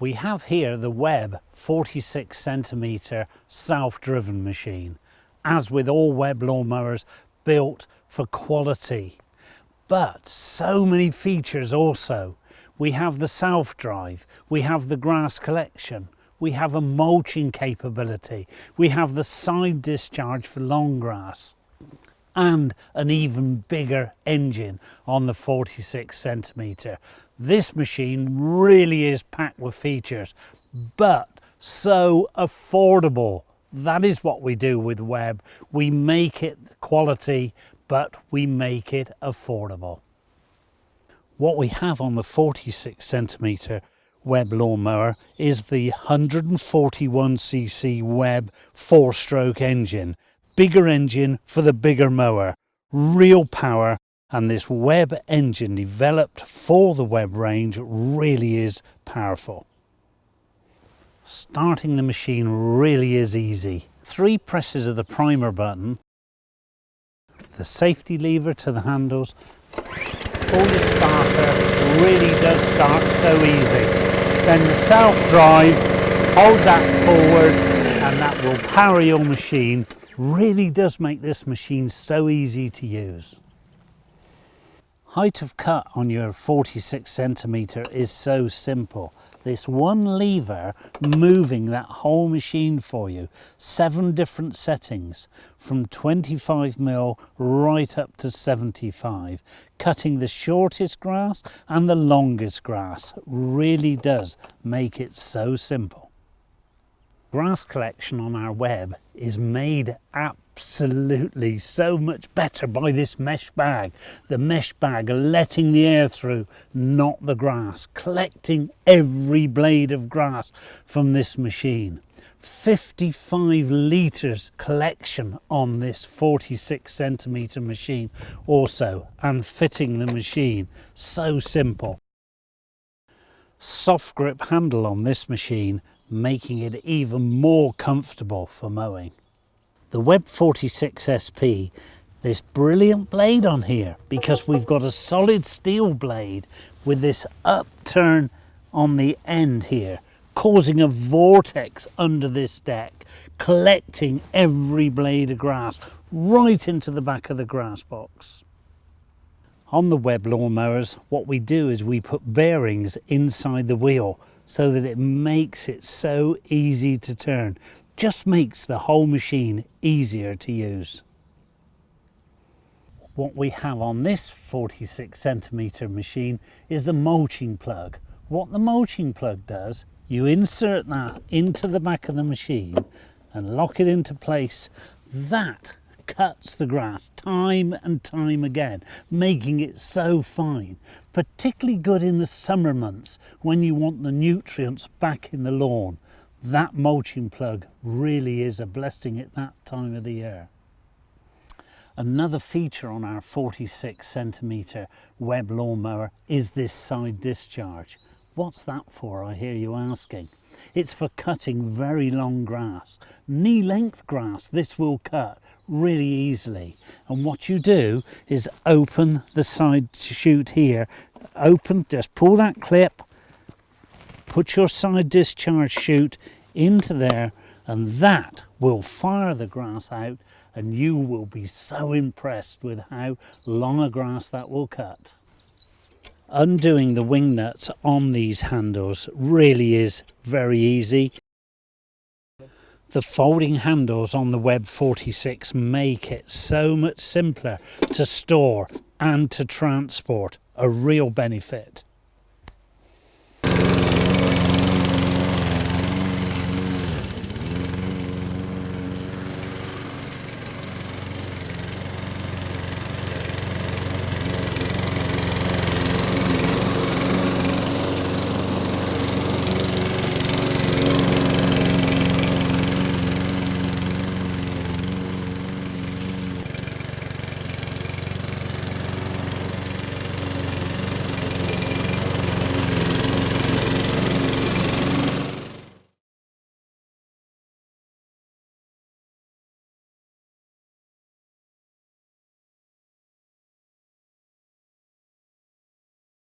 We have here the Webb 46cm self-driven machine, as with all Webb lawnmowers, built for quality. But so many features also. We have the self-drive, we have the grass collection, we have a mulching capability, we have the side discharge for long grass, and an even bigger engine on the 46cm. This machine really is packed with features, but so affordable. That is what we do with Webb. We make it quality, but we make it affordable. What we have on the 46cm Webb lawnmower is the 141cc Webb 4-stroke engine. Bigger engine for the bigger mower, real power, and this Webb engine developed for the Webb range really is powerful. Starting the machine really is easy. 3 presses of the primer button, the safety lever to the handles, pull your starter, really does start so easy. Then the self-drive, hold that forward and that will power your machine. Really does make this machine so easy to use. Height of cut on your 46cm is so simple. This one lever moving that whole machine for you. 7 different settings from 25mm right up to 75. Cutting the shortest grass and the longest grass really does make it so simple. Grass collection on our Webb is made absolutely so much better by this mesh bag. The mesh bag letting the air through, not the grass, collecting every blade of grass from this machine. 55 litres collection on this 46cm machine also, and fitting the machine so simple. Soft grip handle on this machine, making it even more comfortable for mowing. The Webb 46SP, this brilliant blade on here, because we've got a solid steel blade with this upturn on the end here, causing a vortex under this deck, collecting every blade of grass right into the back of the grass box. On the Webb lawnmowers, what we do is we put bearings inside the wheel so that it makes it so easy to turn. Just makes the whole machine easier to use. What we have on this 46cm machine is the mulching plug. What the mulching plug does, you insert that into the back of the machine and lock it into place. That cuts the grass time and time again, making it so fine. Particularly good in the summer months when you want the nutrients back in the lawn. That mulching plug really is a blessing at that time of the year. Another feature on our 46cm Webb lawnmower is this side discharge. What's that for, I hear you asking? It's for cutting very long grass. Knee-length grass this will cut really easily. And what you do is open the side chute here. Open, just pull that clip, put your side discharge chute into there, and that will fire the grass out, and you will be so impressed with how long a grass that will cut. Undoing the wing nuts on these handles really is very easy. The folding handles on the Webb 46 make it so much simpler to store and to transport, a real benefit.